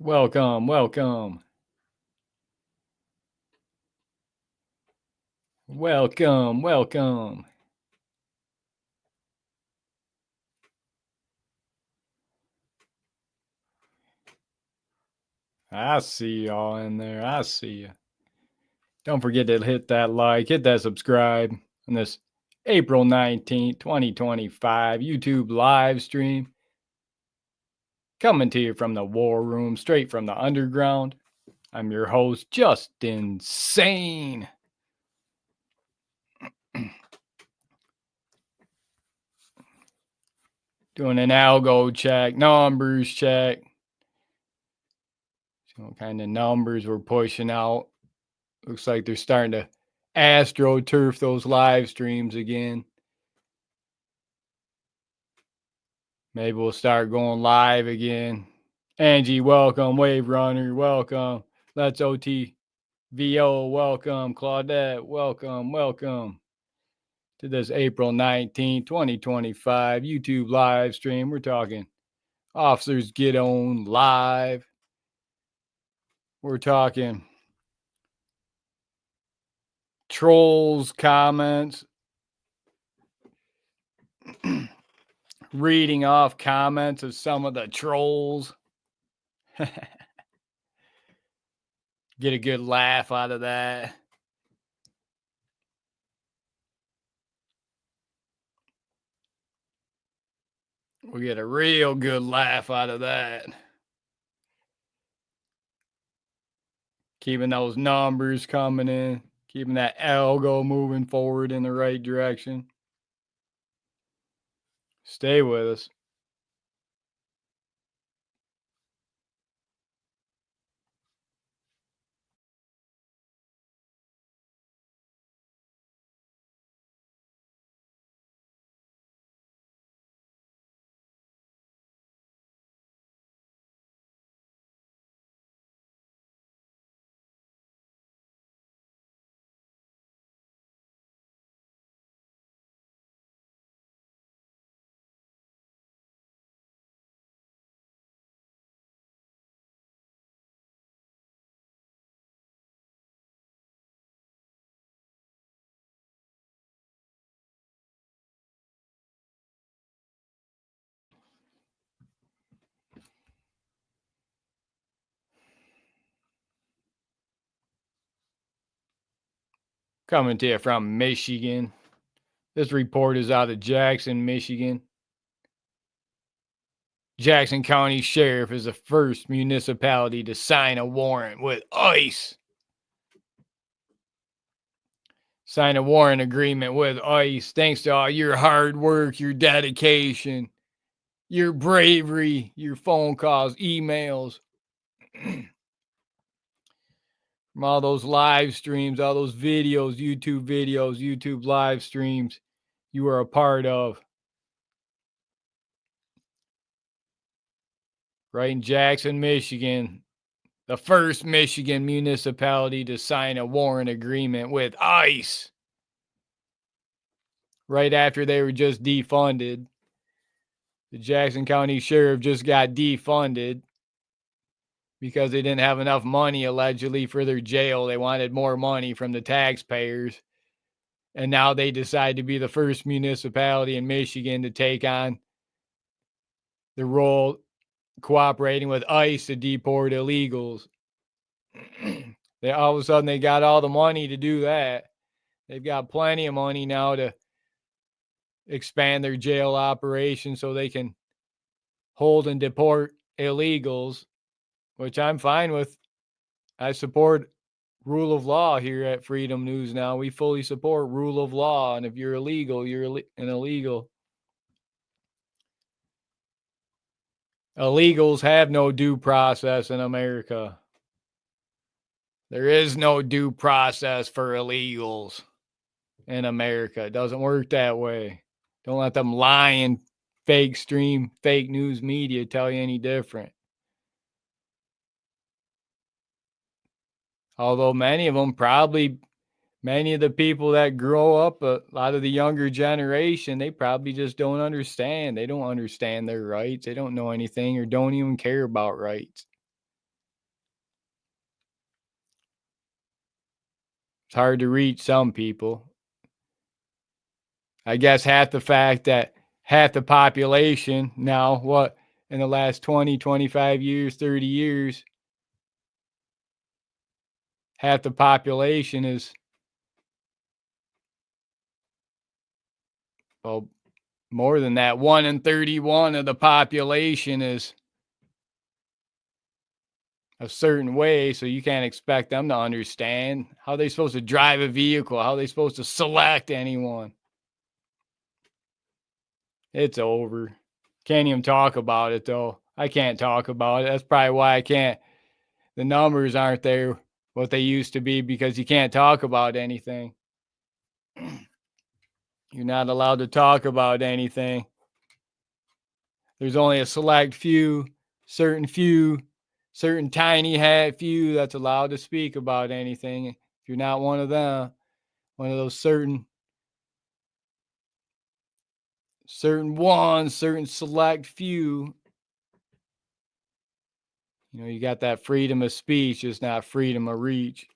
Welcome, welcome. Welcome, welcome. I see y'all in there. I see you. Don't forget to hit that like, hit that subscribe on this April 19th, 2025 YouTube live stream. Coming to you from the war room, straight from the underground. I'm your host, Justin Sane. Doing an algo check, numbers check. See what kind of numbers we're pushing out. Looks like they're starting to astroturf those live streams again. Maybe we'll start going live again. Angie, welcome. Wave Runner, welcome. Let's OTVO, welcome. Claudette, welcome. Welcome to this April 19th, 2025 YouTube live stream. We're talking Officers Get On Live. We're talking trolls, comments, reading off comments of some of the trolls. Get a good laugh out of that. We'll get a real good laugh out of that. Keeping those numbers coming in, keeping that algo moving forward in the right direction. Stay with us. Coming to you from Michigan. This report is out of Jackson, Michigan. Jackson County Sheriff is the first municipality to sign a warrant with ICE. Sign a warrant agreement with ICE thanks to all your hard work, your dedication, your bravery, your phone calls, emails. From all those live streams, all those videos, YouTube live streams you are a part of. Right in Jackson, Michigan, the first Michigan municipality to sign a warrant agreement with ICE. Right after they were just defunded. The Jackson County Sheriff just got defunded because they didn't have enough money, allegedly, for their jail. They wanted more money from the taxpayers. And now they decide to be the first municipality in Michigan to take on the role cooperating with ICE to deport illegals. They all of a sudden they got all the money to do that. They've got plenty of money now to expand their jail operation so they can hold and deport illegals, which I'm fine with. I support rule of law here at Freedom News Now. We fully support rule of law, and if you're illegal, you're an illegal. Illegals have no due process in America. There is no due process for illegals in America. It doesn't work that way. Don't let them lying, fake stream, fake news media tell you any different. Although many of them probably, many of the people that grow up, a lot of the younger generation, they probably just don't understand. They don't understand their rights. They don't know anything or don't even care about rights. It's hard to reach some people. I guess half the fact that half the population now, what, in the last 20, 25 years, 30 years, half the population is, well, more than that. 1 in 31 of the population is a certain way, so you can't expect them to understand. How are they supposed to drive a vehicle? How are they supposed to select anyone? It's over. Can't even talk about it, though. I can't talk about it. That's probably why I can't. The numbers aren't there what they used to be, because you can't talk about anything. You're not allowed to talk about anything. There's only a select few, certain tiny hat few that's allowed to speak about anything. If you're not one of them, one of those certain ones, certain select few, you got that freedom of speech, just not freedom of reach.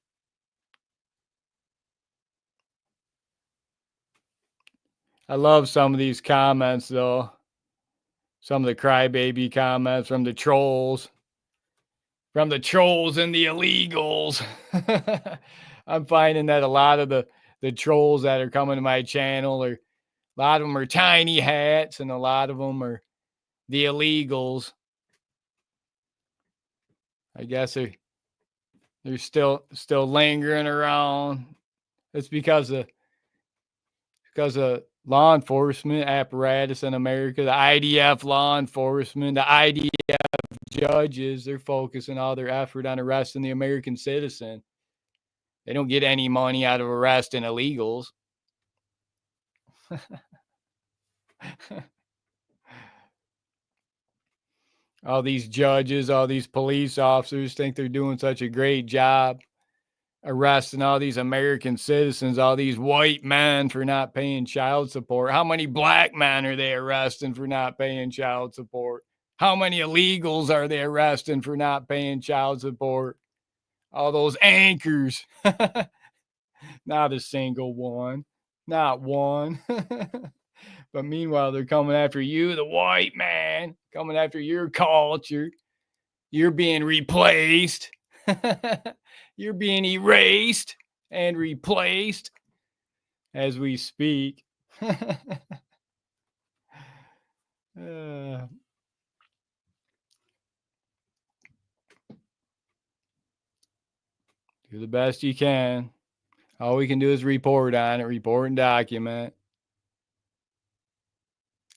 I love some of these comments, though. Some of the crybaby comments from the trolls. From the trolls and the illegals. I'm finding that a lot of the trolls that are coming to my channel, a lot of them are tiny hats, and a lot of them are the illegals. I guess they're still lingering around. It's because of law enforcement apparatus in America, the IDF law enforcement, the IDF judges. They're focusing all their effort on arresting the American citizen. They don't get any money out of arresting illegals. All these judges, all these police officers think they're doing such a great job arresting all these American citizens, all these white men for not paying child support. How many black men are they arresting for not paying child support? How many illegals are they arresting for not paying child support? All those anchors. Not a single one. Not one. But meanwhile, they're coming after you, the white man, coming after your culture. You're being replaced. You're being erased and replaced as we speak. Do the best you can. All we can do is report on it, report and document.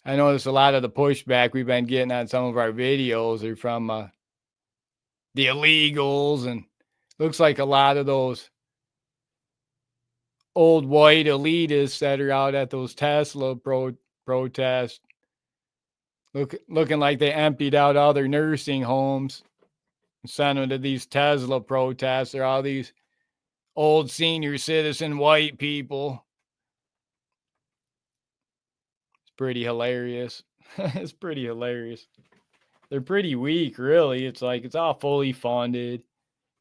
I notice a lot of the pushback we've been getting on some of our videos are from the illegals, and looks like a lot of those old white elitists that are out at those Tesla protests, looking like they emptied out all their nursing homes and sent them to these Tesla protests. They're all these old senior citizen white people. It's pretty hilarious. It's pretty hilarious. They're pretty weak, really. It's like it's all fully funded,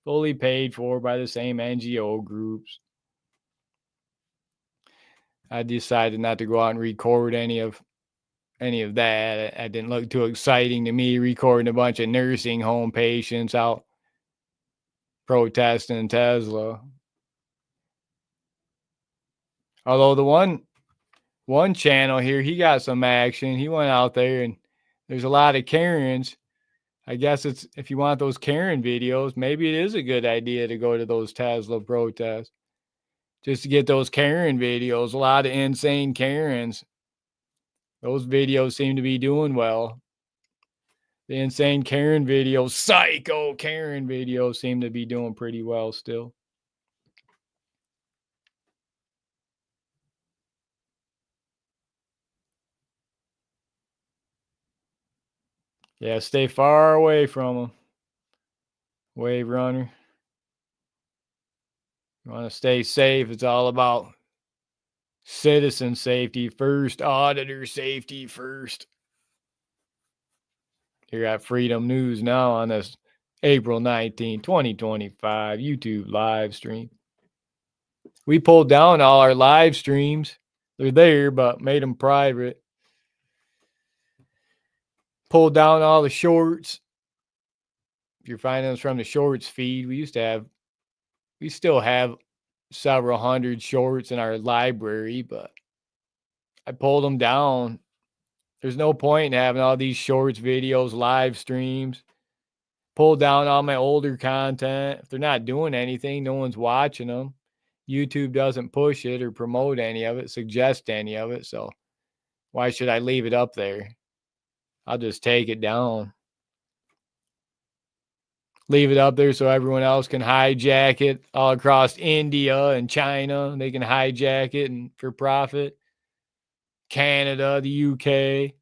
fully paid for by the same NGO groups. I decided not to go out and record any of that. It didn't look too exciting to me, recording a bunch of nursing home patients out protesting Tesla. Although the one channel here, he got some action. He went out there, and there's a lot of Karens. I guess it's, if you want those Karen videos, maybe it is a good idea to go to those Tesla protests just to get those Karen videos. A lot of insane Karens. Those videos seem to be doing well. The insane Karen videos, psycho Karen videos seem to be doing pretty well still. Yeah, stay far away from them. Wave runner. You want to stay safe. It's all about citizen safety first, auditor safety first. Here at Freedom News now on this April 19, 2025 YouTube live stream. We pulled down all our live streams. They're there, but made them private. Pulled down all the shorts. If you're finding us from the shorts feed, we still have several hundred shorts in our library, but I pulled them down. There's no point in having all these shorts, videos, live streams. Pull down all my older content. If they're not doing anything, no one's watching them. YouTube doesn't push it or promote any of it, suggest any of it. So why should I leave it up there? I'll just take it down. Leave it up there so everyone else can hijack it all across India and China. They can hijack it and for profit. Canada, the UK.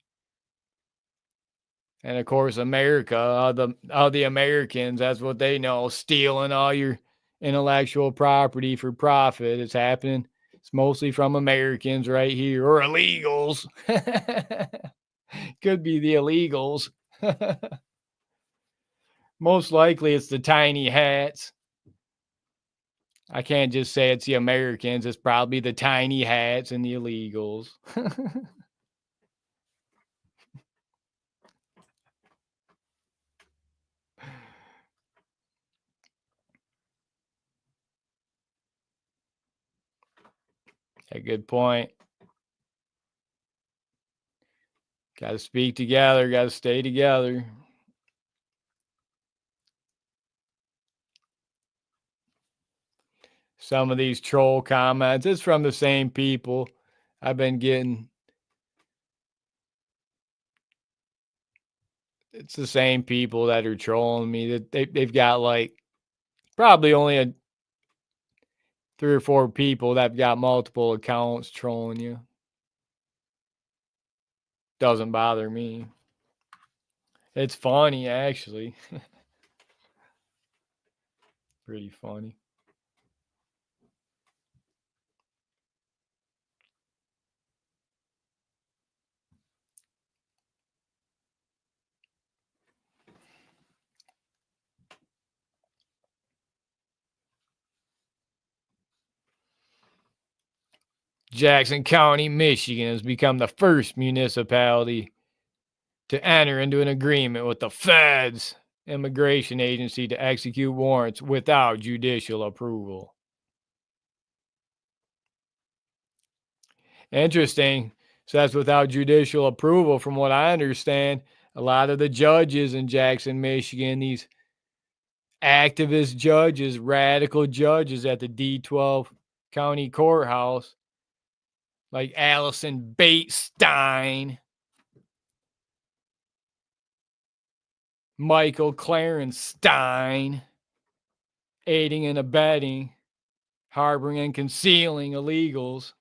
And of course, America, all the Americans, that's what they know, stealing all your intellectual property for profit. It's happening. It's mostly from Americans right here, or illegals. Could be the illegals. Most likely it's the tiny hats. I can't just say it's the Americans. It's probably the tiny hats and the illegals. A good point. Got to speak together. Got to stay together. Some of these troll comments, it's from the same people I've been getting. It's the same people that are trolling me. That they've got like probably only 3 or 4 people that've got multiple accounts trolling you. Doesn't bother me. It's funny, actually. Pretty funny. Jackson County, Michigan has become the first municipality to enter into an agreement with the feds immigration agency to execute warrants without judicial approval. Interesting. So that's without judicial approval. From what I understand, a lot of the judges in Jackson, Michigan, these activist judges, radical judges at the D12 County Courthouse, like Allison Bates Stein, Michael Clarence Stein, aiding and abetting, harboring and concealing illegals,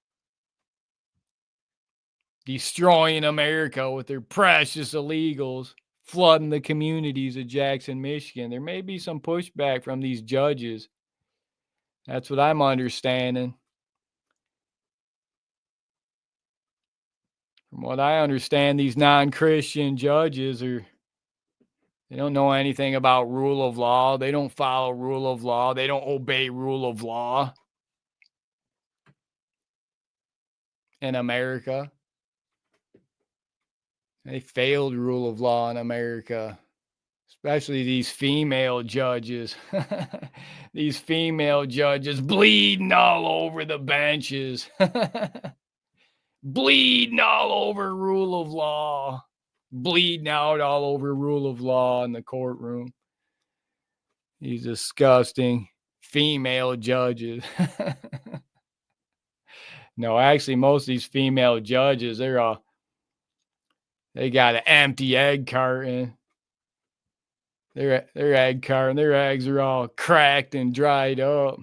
destroying America with their precious illegals, flooding the communities of Jackson, Michigan. There may be some pushback from these judges. That's what I'm understanding. From what I understand, these non-Christian judges they don't know anything about rule of law. They don't follow rule of law. They don't obey rule of law in America. They failed rule of law in America, especially these female judges. These female judges bleeding all over the benches. Bleeding all over rule of law. Bleeding out all over rule of law in the courtroom. These disgusting female judges. No, actually, most of these female judges, they got an empty egg carton. Their egg carton, their eggs are all cracked and dried up.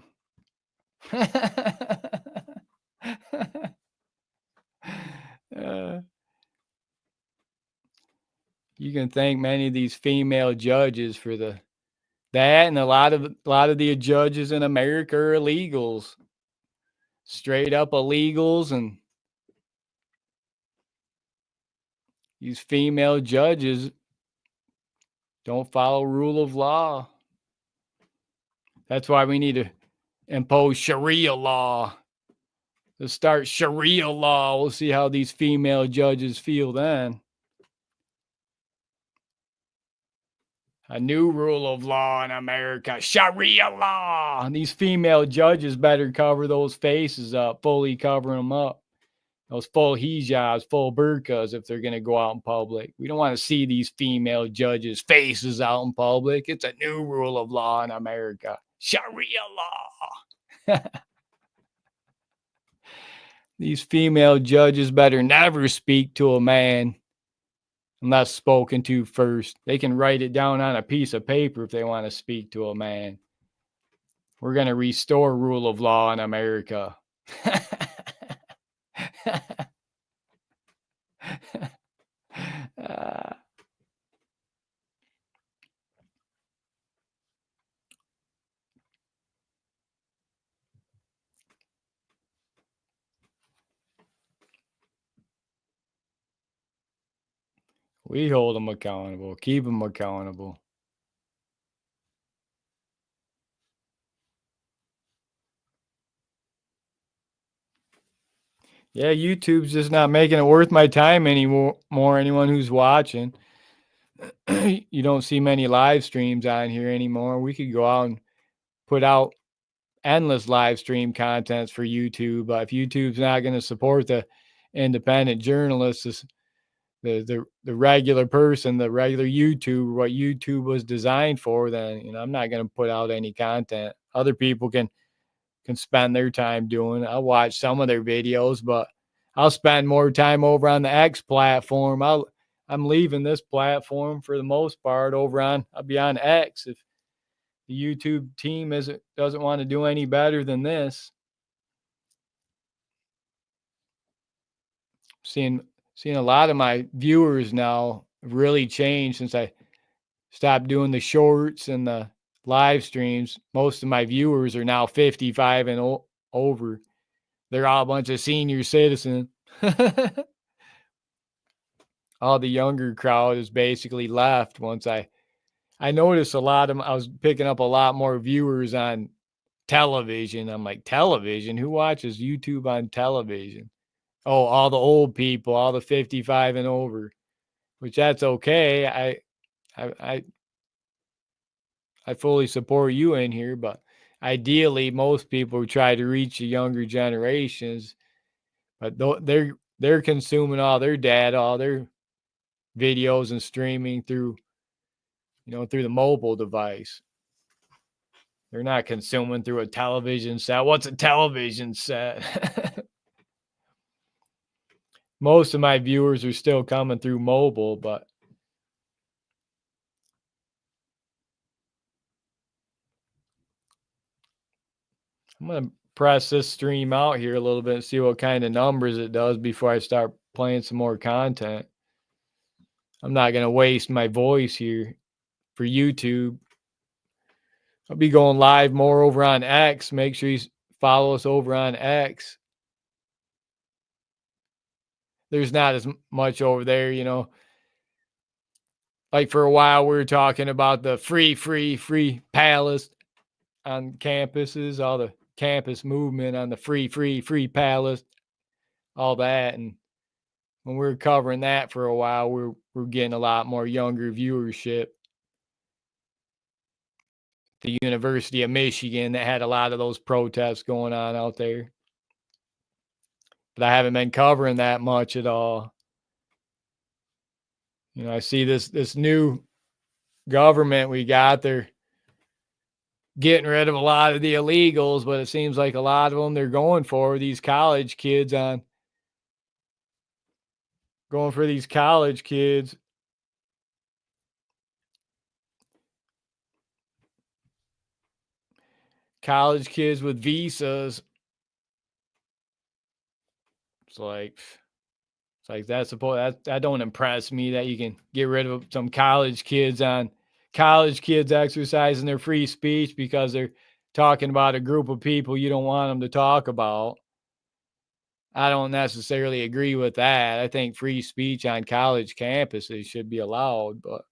You can thank many of these female judges for that, and a lot of the judges in America are illegals, straight up illegals, and these female judges don't follow rule of law. That's why we need to impose Sharia law. To start Sharia law. We'll see how these female judges feel then. A new rule of law in America, Sharia law. And these female judges better cover those faces up, fully covering them up. Those full hijabs, full burqas if they're going to go out in public. We don't want to see these female judges' faces out in public. It's a new rule of law in America, Sharia law. These female judges better never speak to a man unless spoken to first. They can write it down on a piece of paper if they want to speak to a man. We're going to restore rule of law in America. We hold them accountable, keep them accountable. Yeah, YouTube's just not making it worth my time anymore. Anyone who's watching, you don't see many live streams on here anymore. We could go out and put out endless live stream contents for YouTube. But if YouTube's not going to support the independent journalists, the regular person, the regular YouTuber, what YouTube was designed for, then I'm not going to put out any content. Other people can spend their time doing. I'll watch some of their videos, but I'll spend more time over on the X platform. I'm leaving this platform for the most part I'll be on X if the YouTube team doesn't want to do any better than this. Seeing a lot of my viewers now really changed since I stopped doing the shorts and the live streams. Most of my viewers are now 55 and over. They're all a bunch of senior citizens. All the younger crowd is basically left once I noticed a lot of them. I was picking up a lot more viewers on television. I'm like, television? Who watches YouTube on television? Oh, all the old people, all the 55 and over, which that's okay. I fully support you in here, but ideally most people try to reach the younger generations, but they're consuming all their data, all their videos and streaming through through the mobile device. They're not consuming through a television set. What's a television set? Most of my viewers are still coming through mobile, but I'm going to press this stream out here a little bit and see what kind of numbers it does before I start playing some more content. I'm not going to waste my voice here for YouTube. I'll be going live more over on X. Make sure you follow us over on X. There's not as much over there, Like for a while, we were talking about the free palace on campuses, all the campus movement on the free palace, all that. And when we were covering that for a while, we're getting a lot more younger viewership. The University of Michigan that had a lot of those protests going on out there. But I haven't been covering that much at all. I see this new government we got, they're getting rid of a lot of the illegals, but it seems like a lot of them they're going for these college kids college kids with visas. It's like that don't impress me that you can get rid of some college kids exercising their free speech because they're talking about a group of people you don't want them to talk about. I don't necessarily agree with that. I think free speech on college campuses should be allowed, but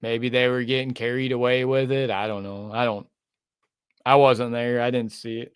Maybe they were getting carried away with it. I don't know. I wasn't there. I didn't see it.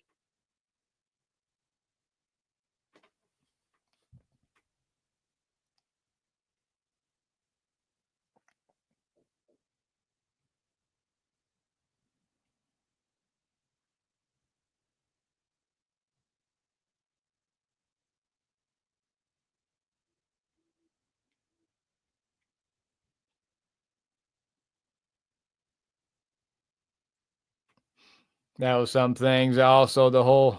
That was some things. Also,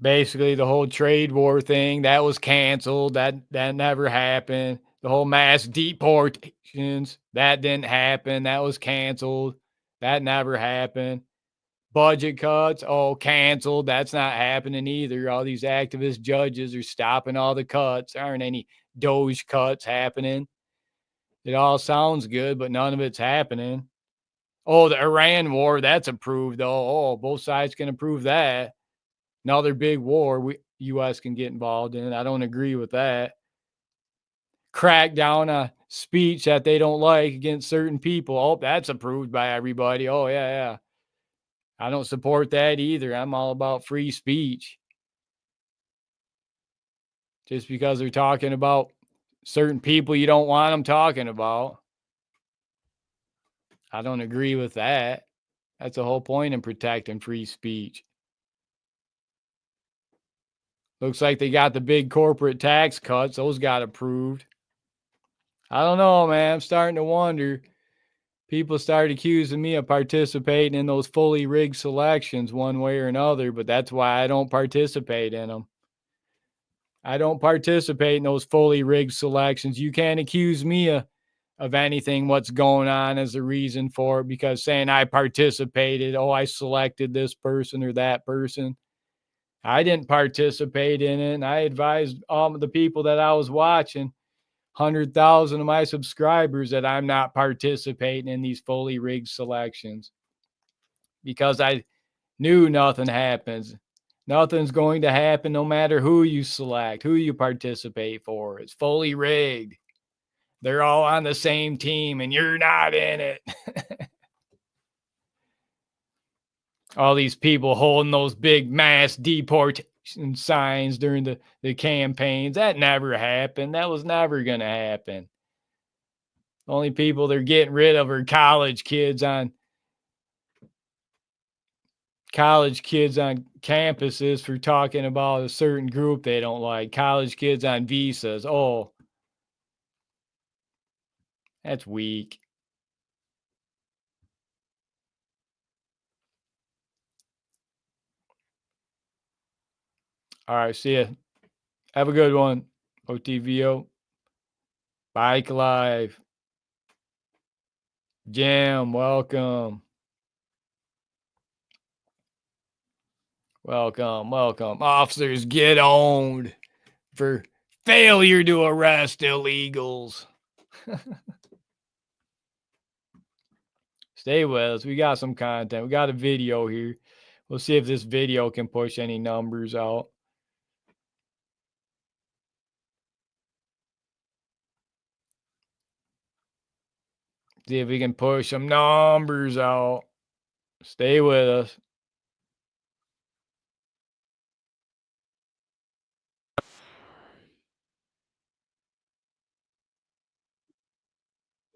basically the whole trade war thing that was canceled. That never happened. The whole mass deportations that didn't happen. That was canceled. That never happened. Budget cuts, oh, canceled. That's not happening either. All these activist judges are stopping all the cuts. There aren't any Doge cuts happening. It all sounds good, but none of it's happening. Oh, the Iran war, that's approved though. Oh, both sides can approve that. Another big war U.S. can get involved in. I don't agree with that. Crack down on speech that they don't like against certain people. Oh, that's approved by everybody. Oh, yeah. I don't support that either. I'm all about free speech. Just because they're talking about certain people you don't want them talking about. I don't agree with that. That's the whole point in protecting free speech. Looks like they got the big corporate tax cuts. Those got approved. I don't know, man. I'm starting to wonder. People started accusing me of participating in those fully rigged selections one way or another, but that's why I don't participate in them. I don't participate in those fully rigged selections. You can't accuse me of anything what's going on as a reason for it, because saying I participated, oh, I selected this person or that person. I didn't participate in it. And I advised all of the people that I was watching, 100,000 of my subscribers, that I'm not participating in these fully rigged selections, because I knew nothing happens. Nothing's going to happen no matter who you select, who you participate for. It's fully rigged. They're all on the same team and you're not in it. All these people holding those big mass deportation signs during the campaigns. That never happened. That was never going to happen. The only people they're getting rid of are college kids on campuses for talking about a certain group they don't like. College kids on visas. Oh, that's weak. All right, see ya. Have a good one. OTVO. Bike Live. Jim, welcome. Welcome. Officers get owned for failure to arrest illegals. Stay with us. We got some content. We got a video here. We'll see if this video can push any numbers out. See if we can push some numbers out. Stay with us.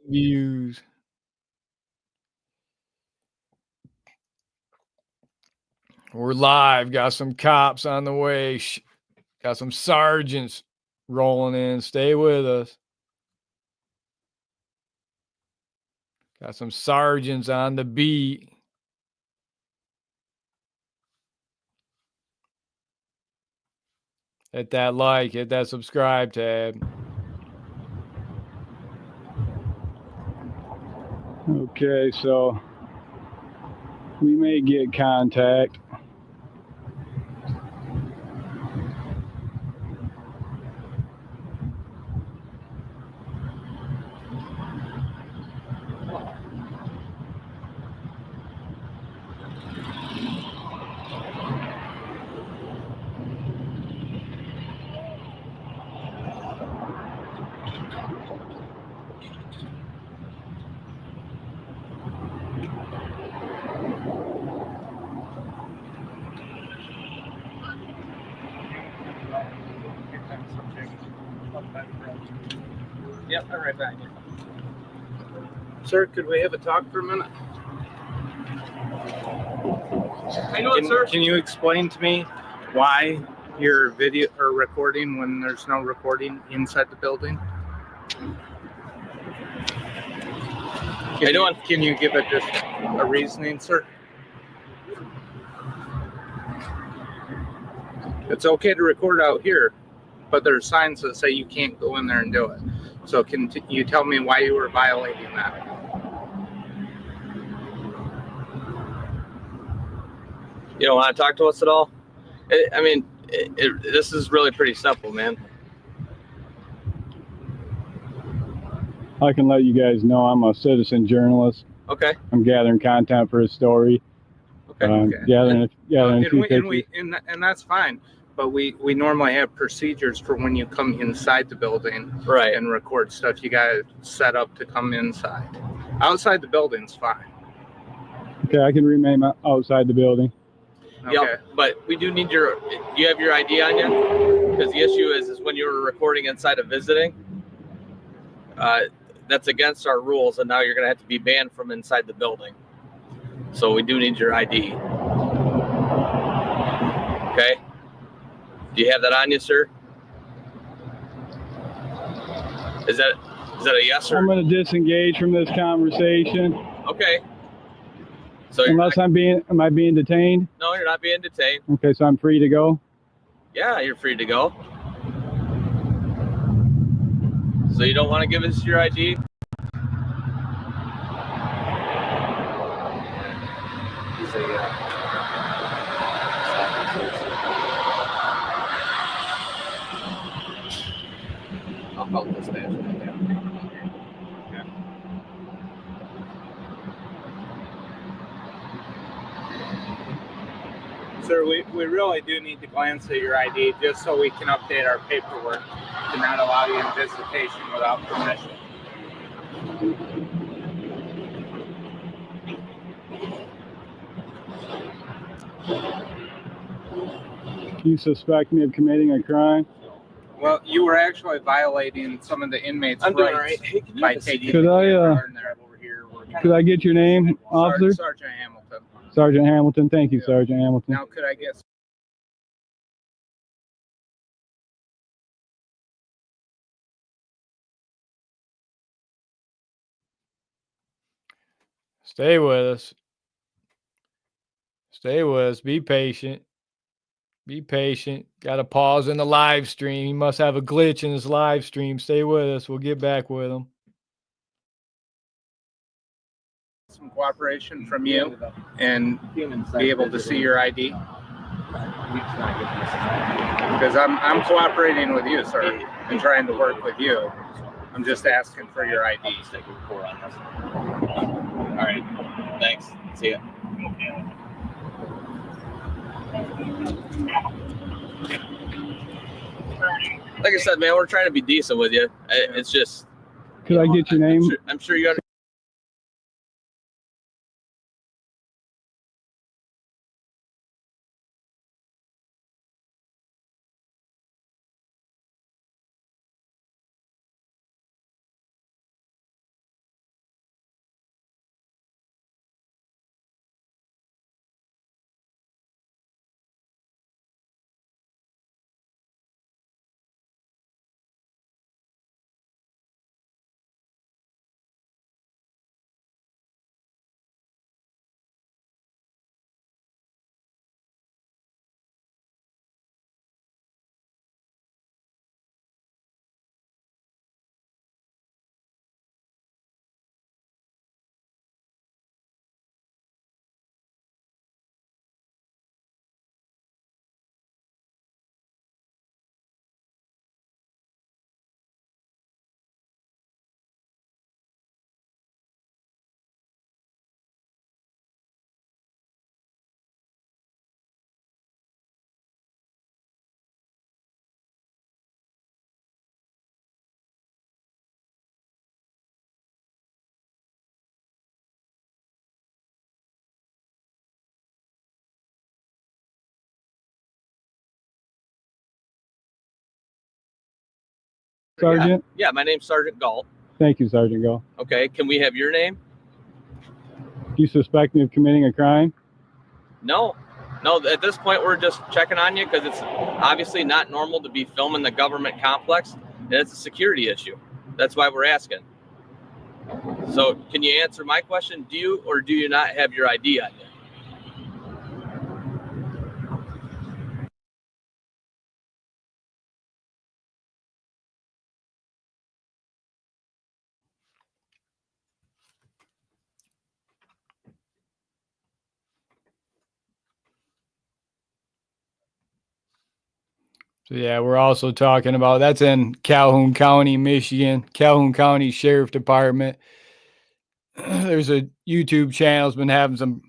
Views. We're live. Got some cops on the way. Got some sergeants rolling in. Stay with us. Got some sergeants on the beat. Hit that like, hit that subscribe tab. Okay, so we may get contact. Yep, I'm right back. Sir, could we have a talk for a minute? I know it, sir. Can you explain to me why you're video or recording when there's no recording inside the building? Can you give it just a reasoning, sir? It's okay to record out here, but there's signs that say you can't go in there and do it. So can you tell me why you were violating that? You don't want to talk to us at all? This is really pretty simple, man. I can let you guys know I'm a citizen journalist. Okay. I'm gathering content for a story. Okay. Gathering a few pictures. And that's fine. But we normally have procedures for when you come inside the building, Right, and record stuff. You got to set up to come inside. Outside the building's fine. Okay, I can remain outside the building. Okay. Yep, but we do need do you have your ID on you? Because the issue is when you were recording inside of visiting, that's against our rules, and now you're going to have to be banned from inside the building. So we do need your ID. Okay? Do you have that on you, sir? Is that a yes or? I'm going to disengage from this conversation. Okay. So am I being detained? No, you're not being detained. Okay, so I'm free to go? Yeah, you're free to go. So you don't want to give us your ID? I'll call this station. Sir, we really do need to glance at your ID just so we can update our paperwork to not allow you in visitation without permission. You suspect me of committing a crime? Well, you were actually violating some of the inmates' rights by taking Could I get your name, officer? Sergeant Hamilton. Sergeant Hamilton. Thank you, Sergeant Hamilton. Now, could I get... Stay with us. Stay with us. Be patient. Be patient. Got a pause in the live stream. He must have a glitch in his live stream. Stay with us. We'll get back with him. Some cooperation from you and be able to see your ID? Because I'm cooperating with you, sir, and trying to work with you. I'm just asking for your ID. All right. Thanks. See ya. Like I said, man, we're trying to be decent with you. It's just. Could I get your name? I'm sure you understand. Sergeant? Yeah, my name's Sergeant Galt. Thank you, Sergeant Gall. Okay, can we have your name? Do you suspect me of committing a crime? No. No, at this point, we're just checking on you because it's obviously not normal to be filming the government complex, and it's a security issue. That's why we're asking. So can you answer my question? Do you or do you not have your ID on you? So yeah, we're also talking about that's in Calhoun County, Michigan, Calhoun County Sheriff Department. There's a YouTube channel's been having some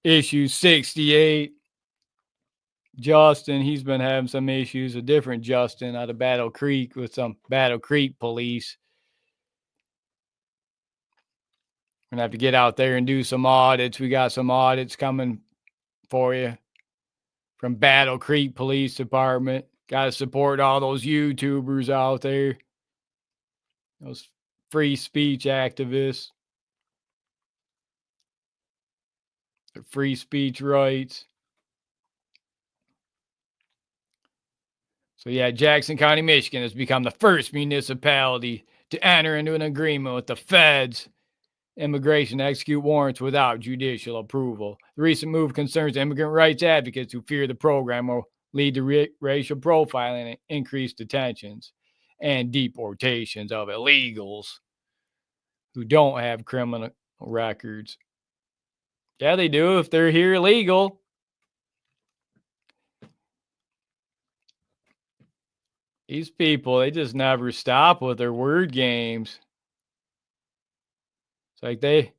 issues. 68 Justin, he's been having some issues. A different Justin out of Battle Creek with some Battle Creek police. We're gonna have to get out there and do some audits. We got some audits coming for you from Battle Creek Police Department. Got to support all those YouTubers out there, those free speech activists, their free speech rights. So yeah, Jackson County, Michigan has become the first municipality to enter into an agreement with the feds immigration to execute warrants without judicial approval. The recent move concerns immigrant rights advocates who fear the program will lead to racial profiling and increased detentions and deportations of illegals who don't have criminal records. Yeah, they do if they're here illegal. These people, they just never stop with their word games. It's like a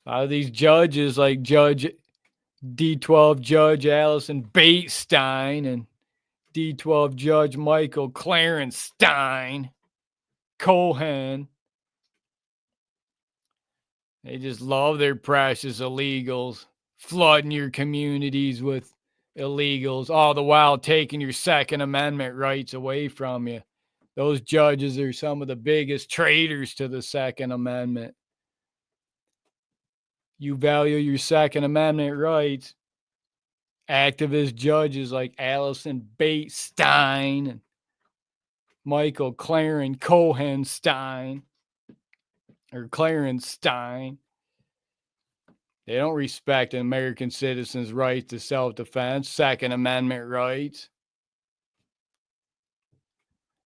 lot of these judges, like Judge D12 Judge Allison Batestein and D12 Judge Michael Clarenstein Cohen. They just love their precious illegals, flooding your communities with illegals, all the while taking your Second Amendment rights away from you. Those judges are some of the biggest traitors to the Second Amendment. You value your Second Amendment rights. Activist judges like Allison Batestein and Michael Claren Cohenstein or Clarenstein. They don't respect an American citizen's right to self-defense, Second Amendment rights.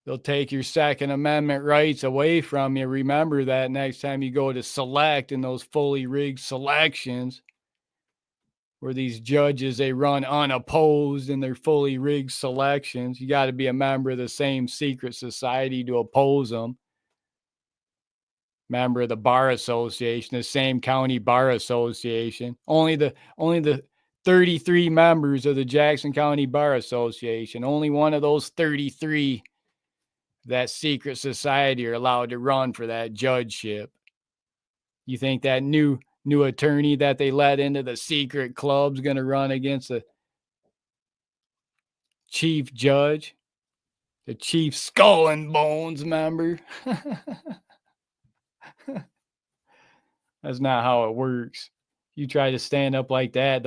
They'll take your Second Amendment rights away from you. Remember that next time you go to select in those fully rigged selections where these judges, they run unopposed in their fully rigged selections. You got to be a member of the same secret society to oppose them. Member of the Bar Association, the same county bar association. Only the 33 members of the Jackson County Bar Association, only one of those 33, that secret society, are allowed to run for that judgeship. You think that new attorney that they let into the secret club's going to run against the chief judge, the chief Skull and Bones member? That's not how it works. You try to stand up like that,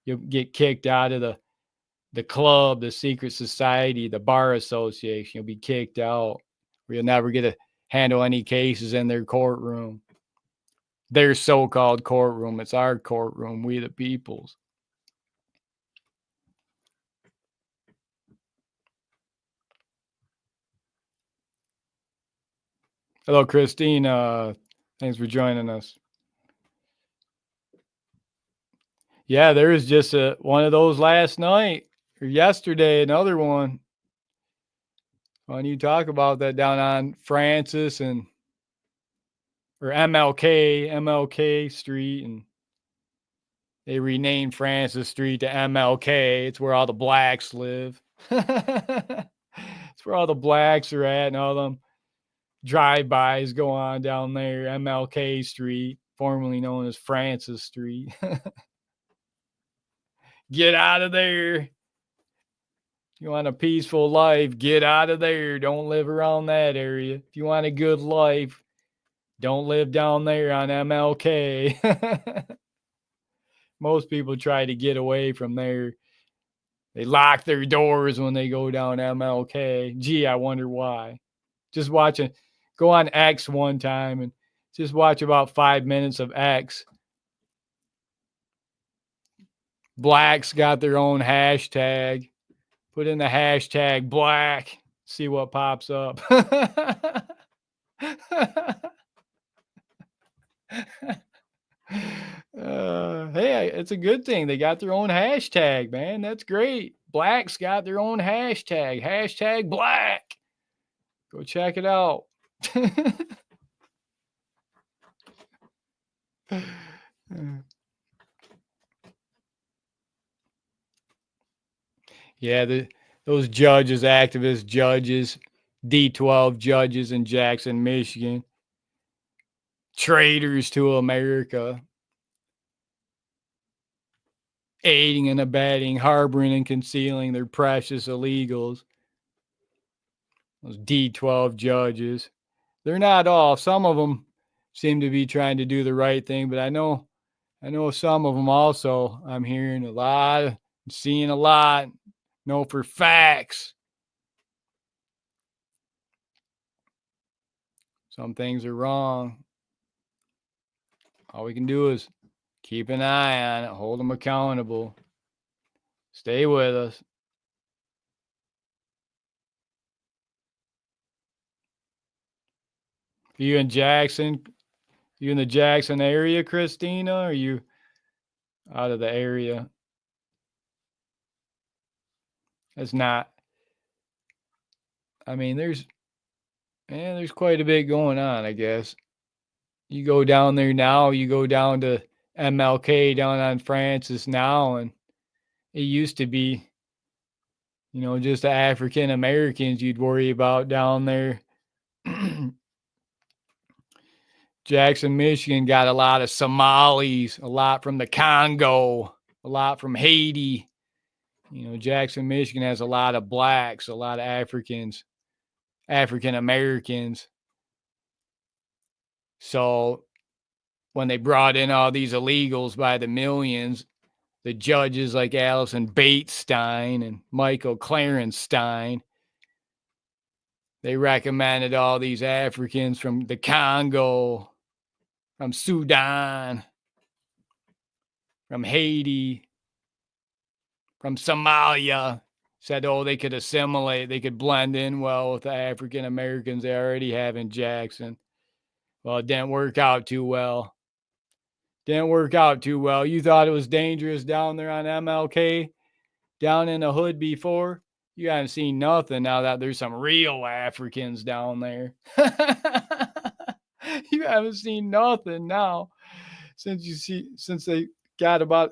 you'll get kicked out of the club, the secret society, the bar association. You'll be kicked out. You'll never get to handle any cases in their courtroom. Their so-called courtroom. It's our courtroom, we the people's. Hello, Christine. Thanks for joining us. Yeah, there was just one of those last night or yesterday, another one. When you talk about that down on Francis or MLK Street, and they renamed Francis Street to MLK. It's where all the blacks live. It's where all the blacks are at, and all them drive-bys go on down there. MLK Street, formerly known as Francis Street. Get out of there. You want a peaceful life, get out of there. Don't live around that area. If you want a good life, don't live down there on MLK. Most people try to get away from there. They lock their doors when they go down MLK. Gee, I wonder why. Just go on X one time and just watch about 5 minutes of X. Blacks got their own hashtag. Put in the hashtag black. See what pops up. Hey, it's a good thing. They got their own hashtag, man. That's great. Blacks got their own hashtag. Hashtag black. Go check it out. Yeah, those judges, activist judges, D12 judges in Jackson, Michigan, traitors to America, aiding and abetting, harboring and concealing their precious illegals. Those D12 judges. They're not all. Some of them seem to be trying to do the right thing, but I know some of them also. I'm hearing a lot, seeing a lot, know for facts. Some things are wrong. All we can do is keep an eye on it, hold them accountable. Stay with us. Are you in Jackson? You in the Jackson area, Christina? Or are you out of the area? It's not. I mean, there's quite a bit going on, I guess. You go down there now, you go down to MLK down on Francis now, and it used to be, just the African Americans you'd worry about down there. Jackson, Michigan got a lot of Somalis, a lot from the Congo, a lot from Haiti. Jackson, Michigan has a lot of blacks, a lot of Africans, African Americans. So when they brought in all these illegals by the millions, the judges like Allison Batestein and Michael Clarenstein, they recommended all these Africans from the Congo, from Sudan, from Haiti, from Somalia, said, they could assimilate, they could blend in well with the African Americans they already have in Jackson. Well, it didn't work out too well. You thought it was dangerous down there on MLK, down in the hood before? You haven't seen nothing now that there's some real Africans down there. You haven't seen nothing now since they got about,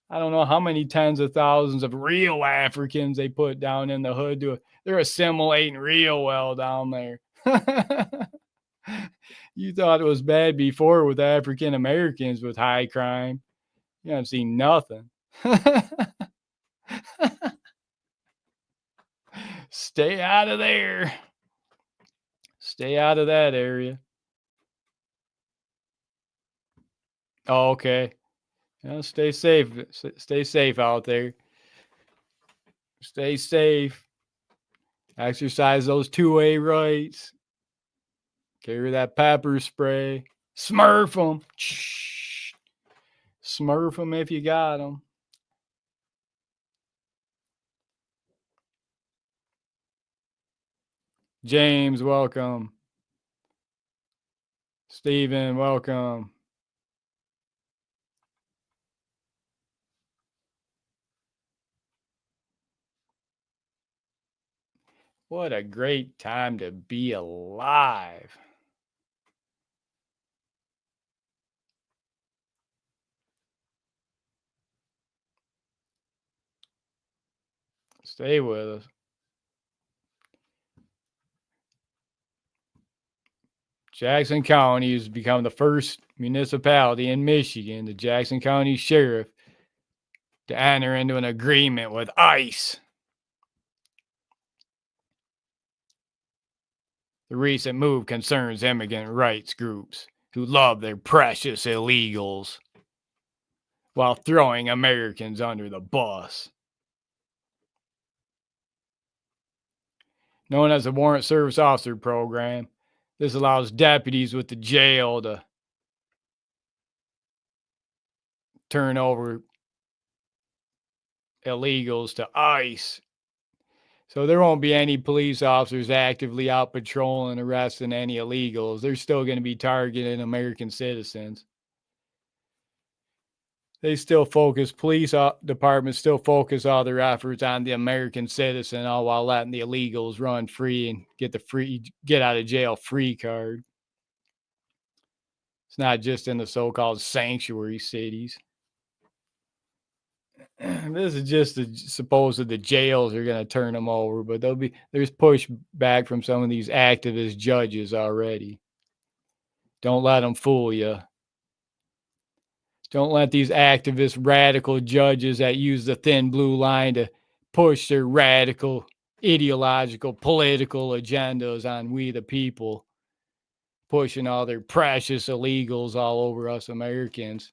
I don't know how many tens of thousands of real Africans they put down in the hood. They're assimilating real well down there. You thought it was bad before with African Americans with high crime. You haven't seen nothing. Stay out of there. Stay out of that area. Oh, okay. Stay safe. Stay safe out there. Stay safe. Exercise those 2A rights. Carry that pepper spray. Smurf them. Smurf them if you got them. James, welcome. Stephen, welcome. What a great time to be alive. Stay with us. Jackson County has become the first municipality in Michigan, the Jackson County Sheriff, to enter into an agreement with ICE The recent move concerns immigrant rights groups who love their precious illegals while throwing Americans under the bus. Known as the Warrant Service Officer Program, this allows deputies with the jail to turn over illegals to ICE. So there won't be any police officers actively out patrolling, arresting any illegals. They're still going to be targeting American citizens. They still focus, police departments still focus all their efforts on the American citizen, all while letting the illegals run free and get the free get out of jail free card. It's not just in the so-called sanctuary cities. This is just supposed the jails are going to turn them over, but there's pushback from some of these activist judges already. Don't let them fool you. Don't let these activist radical judges that use the thin blue line to push their radical ideological political agendas on we the people, pushing all their precious illegals all over us Americans,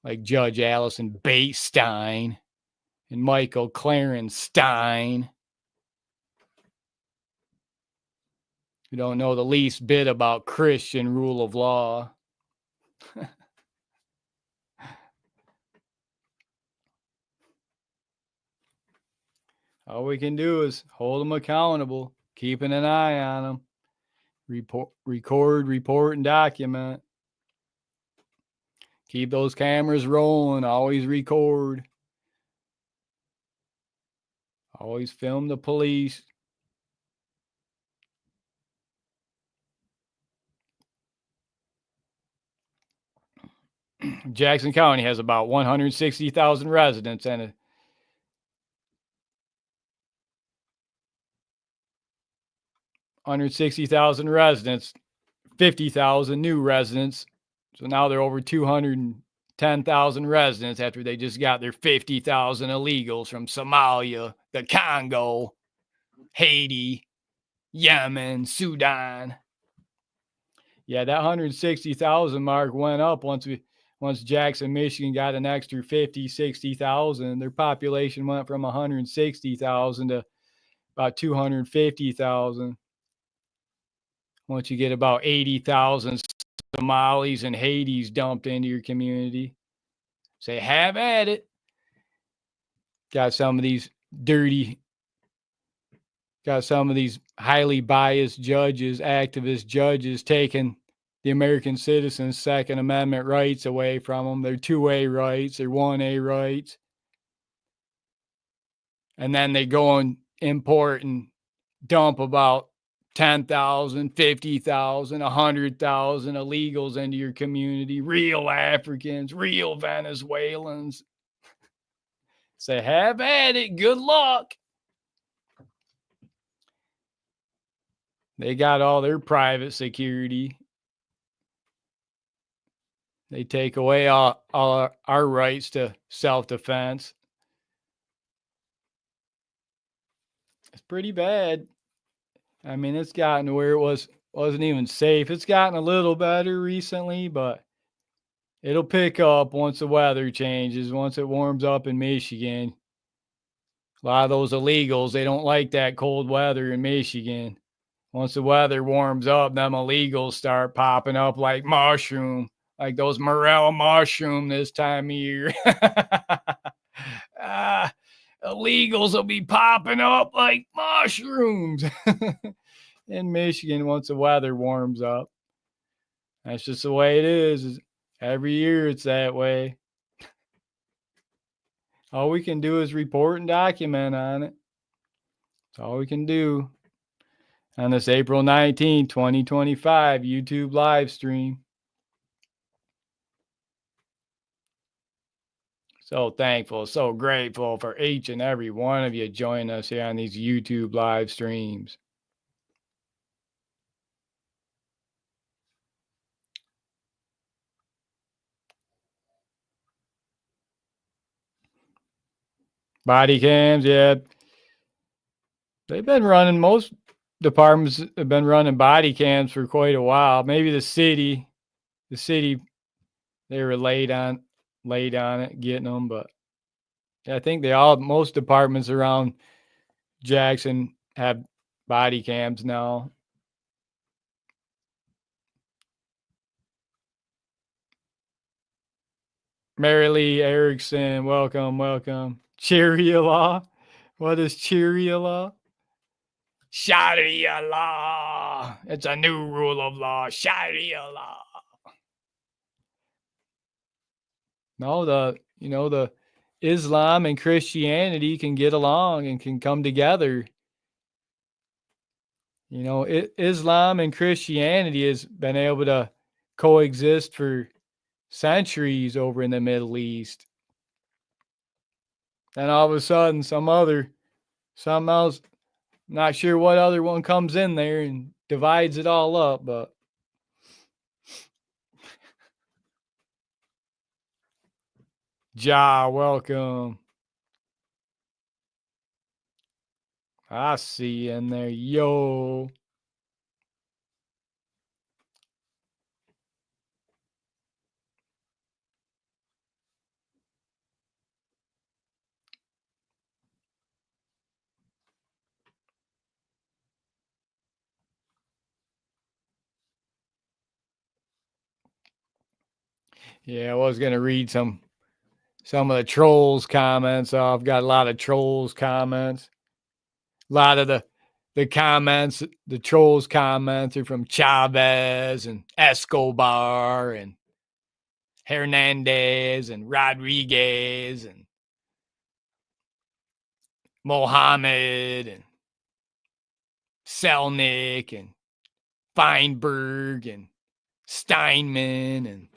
like Judge Allison Baestein and Michael Clarenstein, who don't know the least bit about Christian rule of law. All we can do is hold them accountable, keeping an eye on them, record, report, and document. Keep those cameras rolling, always record. Always film the police. Jackson County has about 160,000 residents and 160,000 residents, 50,000 new residents. So now they're over 210,000 residents after they just got their 50,000 illegals from Somalia, the Congo, Haiti, Yemen, Sudan. Yeah, that 160,000 mark went up once Jackson, Michigan got an extra 50, 60,000. Their population went from 160,000 to about 250,000. Once you get about 80,000 Somalis and Haitis dumped into your community, say, have at it. Got some of these highly biased judges, activist judges, taking the American citizens' Second Amendment rights away from them. Their 2A rights, their 1A rights. And then they go and import and dump about 10,000, 50,000, 100,000 illegals into your community, real Africans, real Venezuelans. Say, have at it. Good luck. They got all their private security. They take away all our rights to self-defense. It's pretty bad. I mean, it's gotten to where it wasn't even safe. It's gotten a little better recently, but it'll pick up once the weather changes, once it warms up in Michigan. A lot of those illegals, they don't like that cold weather in Michigan. Once the weather warms up, them illegals start popping up like mushroom, like those morel mushroom this time of year. Illegals will be popping up like mushrooms in Michigan once the weather warms up. That's just the way it is. Every year it's that way. All we can do is report and document on it. That's all we can do on this April 19, 2025 YouTube live stream. So thankful, so grateful for each and every one of you joining us here on these YouTube live streams. Body cams, yeah. They've been running departments have been running body cams for quite a while. Maybe the city, they were late on it, getting them, but I think most departments around Jackson have body cams now. Mary Lee Erickson, welcome. Sharia law. What is Sharia law? Sharia law. It's a new rule of law. Sharia law. No, the Islam and Christianity can get along and can come together. Islam and Christianity has been able to coexist for centuries over in the Middle East. And all of a sudden, something else, not sure what other one comes in there and divides it all up, but Ja, welcome. I see you in there, yo. Yeah, I was gonna read some of the trolls comments. I've got a lot of trolls comments. A lot of the comments, the trolls comments are from Chavez and Escobar and Hernandez and Rodriguez and Mohammed and Selnick and Feinberg and Steinman, and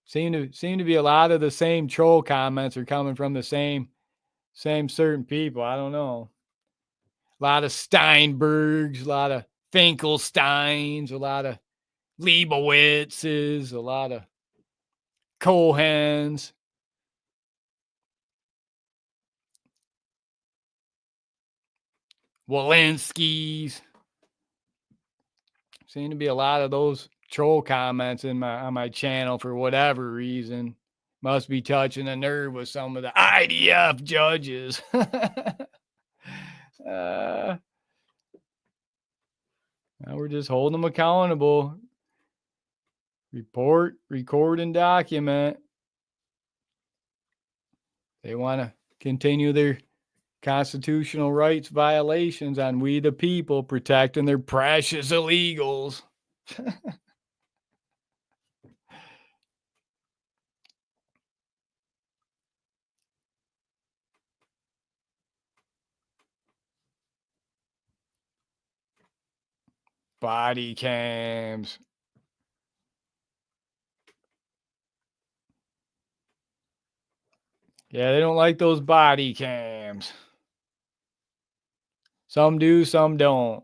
seem to be a lot of the same troll comments are coming from the same certain people. I don't know. A lot of Steinbergs, a lot of Finkelsteins, a lot of Leibowitzes, a lot of Cohens. Walensky's. Seem to be a lot of those troll comments on my channel for whatever reason. Must be touching a nerve with some of the IDF judges. Now we're just holding them accountable. Report, record, and document. They want to continue their constitutional rights violations on we the people, protecting their precious illegals. Body cams. Yeah, they don't like those body cams. Some do, some don't.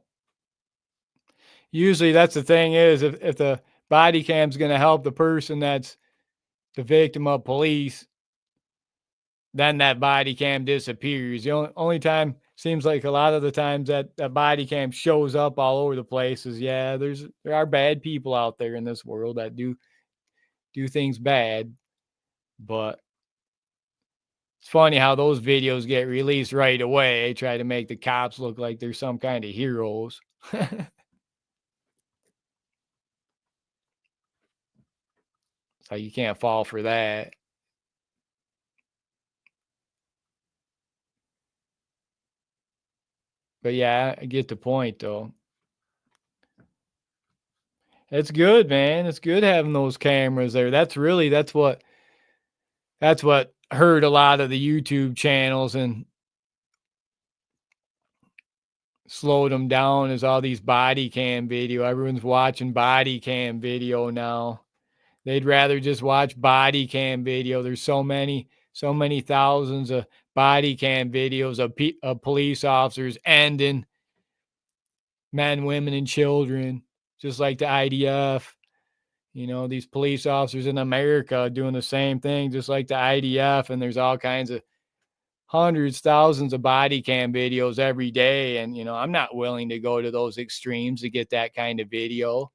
Usually that's the thing is if the body cam's going to help the person that's the victim of police, then that body cam disappears. The only time, seems like a lot of the times that body cam shows up all over the place is, yeah, there are bad people out there in this world that do things bad. But it's funny how those videos get released right away. They try to make the cops look like they're some kind of heroes. So you can't fall for that. But yeah, I get the point though. It's good, man. It's good having those cameras there. That's what hurt a lot of the YouTube channels and slowed them down is all these body cam video. Everyone's watching body cam video now. They'd rather just watch body cam video. There's so many thousands of body cam videos of police officers ending men, women, and children, just like the IDF. These police officers in America doing the same thing, just like the IDF. And there's all kinds of hundreds, thousands of body cam videos every day. And, I'm not willing to go to those extremes to get that kind of video,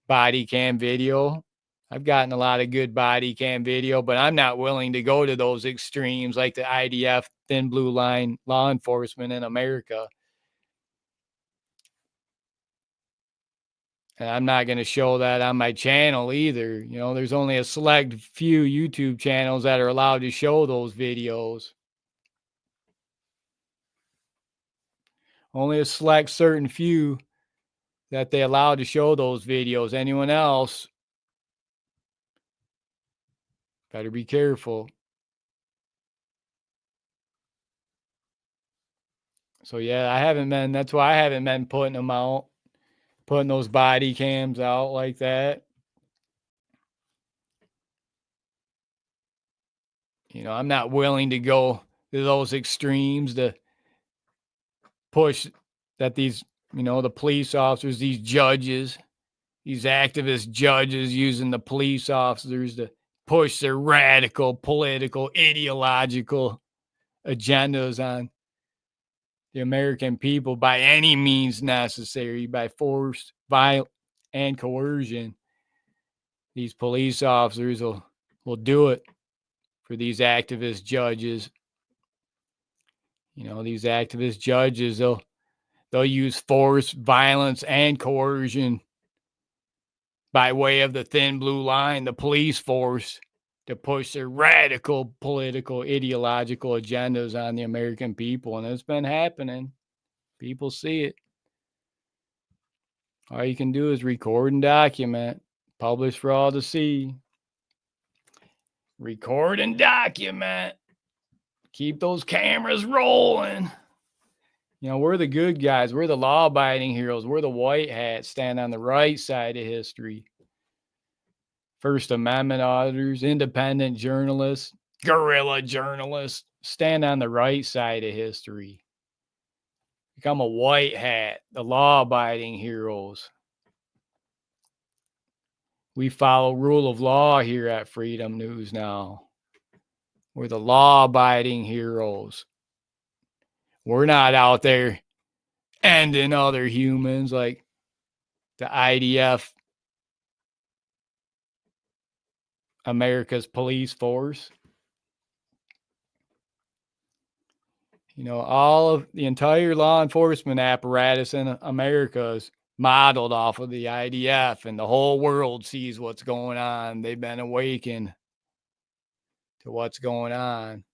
body cam video. I've gotten a lot of good body cam video, but I'm not willing to go to those extremes like the IDF, thin blue line law enforcement in America. And I'm not going to show that on my channel either. There's only a select few YouTube channels that are allowed to show those videos. Only a select certain few that they allow to show those videos. Anyone else, better be careful. So yeah, that's why I haven't been putting them out, putting those body cams out like that. I'm not willing to go to those extremes to push that these, the police officers, these judges, these activist judges using the police officers to push their radical, political, ideological agendas on the American people by any means necessary, by force, violence, and coercion. These police officers will do it for these activist judges. These activist judges, they'll use force, violence, and coercion by way of the thin blue line, the police force, to push their radical political, ideological agendas on the American people. And it's been happening. People see it. All you can do is record and document, publish for all to see. Record and document. Keep those cameras rolling. We're the good guys. We're the law-abiding heroes. We're the white hats, stand on the right side of history. First Amendment auditors, independent journalists, guerrilla journalists, stand on the right side of history. Become a white hat, the law-abiding heroes. We follow rule of law here at Freedom News Now. We're the law-abiding heroes. We're not out there ending other humans like the IDF, America's police force. All of the entire law enforcement apparatus in America is modeled off of the IDF, and the whole world sees what's going on. They've been awakened to what's going on.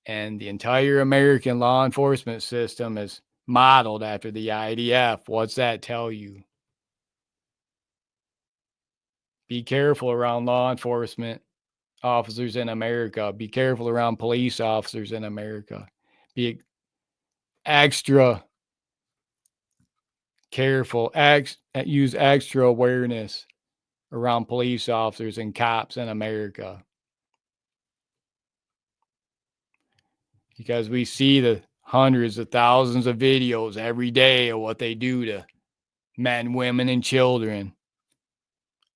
And the entire American law enforcement system is modeled after the IDF. What's that tell you? Be careful around law enforcement officers in America. Be careful around police officers in America. Be extra careful. Use extra awareness around police officers and cops in America. Because we see the hundreds of thousands of videos every day of what they do to men, women, and children.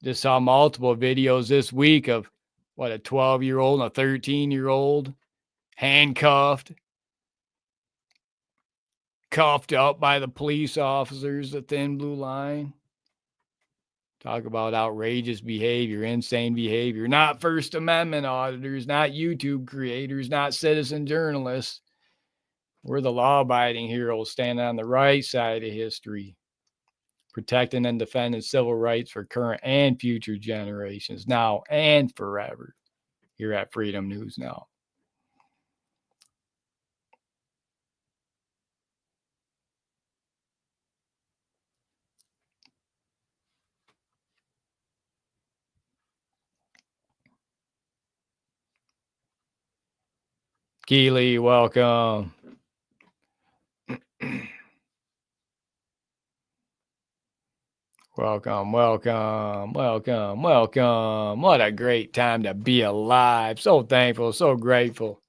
Just saw multiple videos this week of a 12-year-old and a 13-year-old handcuffed, cuffed up by the police officers, the thin blue line. Talk about outrageous behavior, insane behavior. Not First Amendment auditors, not YouTube creators, not citizen journalists. We're the law-abiding heroes standing on the right side of history, protecting and defending civil rights for current and future generations, now and forever, here at Freedom News Now. Keely, welcome. Welcome. What a great time to be alive. So thankful, so grateful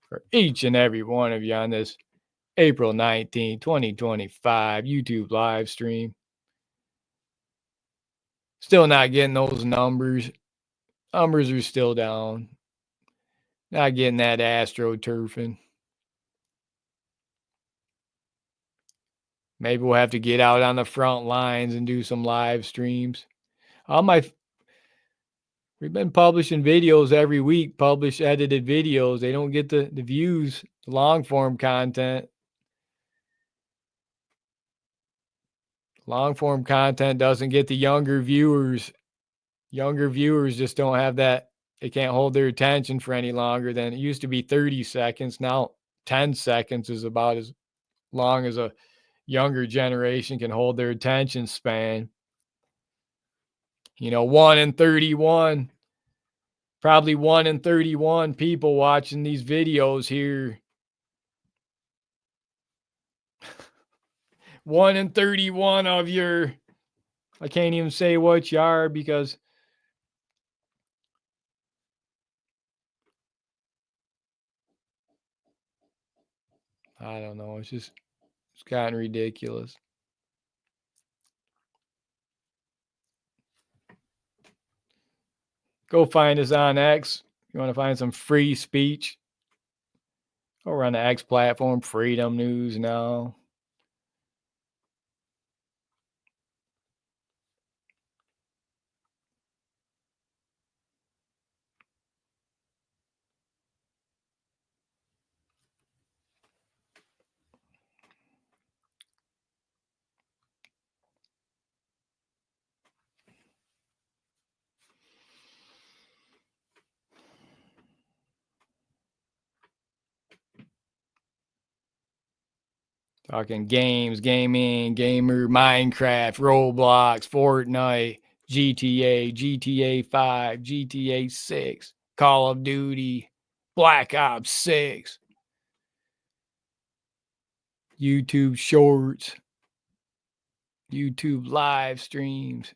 for each and every one of you on this April 19, 2025 YouTube live stream. Still not getting those numbers. Numbers are still down. Not getting that astroturfing. Maybe we'll have to get out on the front lines and do some live streams. We've been publishing videos every week, publish edited videos. They don't get the views, the long form content. Long form content doesn't get the younger viewers. Younger viewers just don't have that. They can't hold their attention for any longer than it used to be 30 seconds. Now 10 seconds is about as long as a younger generation can hold their attention span. 1 in 31, probably 1 in 31 people watching these videos here. 1 in 31 of your, I can't even say what you are because I don't know. It's gotten ridiculous. Go find us on X. You want to find some free speech? Over on the X platform, Freedom News Now. Talking games, gaming, gamer, Minecraft, Roblox, Fortnite, GTA, GTA 5, GTA 6, Call of Duty, Black Ops 6, YouTube Shorts, YouTube live streams.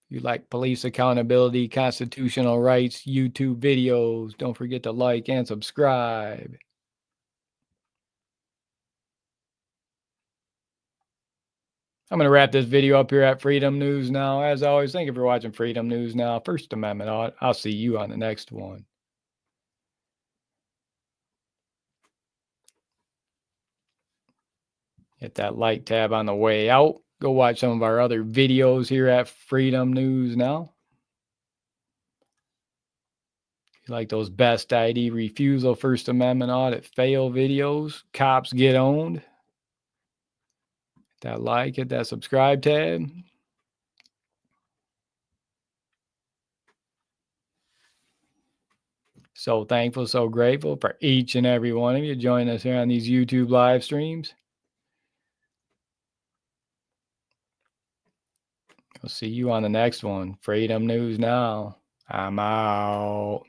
You like police accountability, constitutional rights, YouTube videos. Don't forget to like and subscribe. I'm going to wrap this video up here at Freedom News Now. As always, thank you for watching Freedom News Now. First Amendment. I'll see you on the next one. Hit that like tab on the way out. Go watch some of our other videos here at Freedom News Now. If you like those best ID, refusal, First Amendment, audit, fail videos, cops get owned. Hit that like, hit that subscribe tab. So thankful, so grateful for each and every one of you joining us here on these YouTube live streams. I'll see you on the next one. Freedom News Now. I'm out.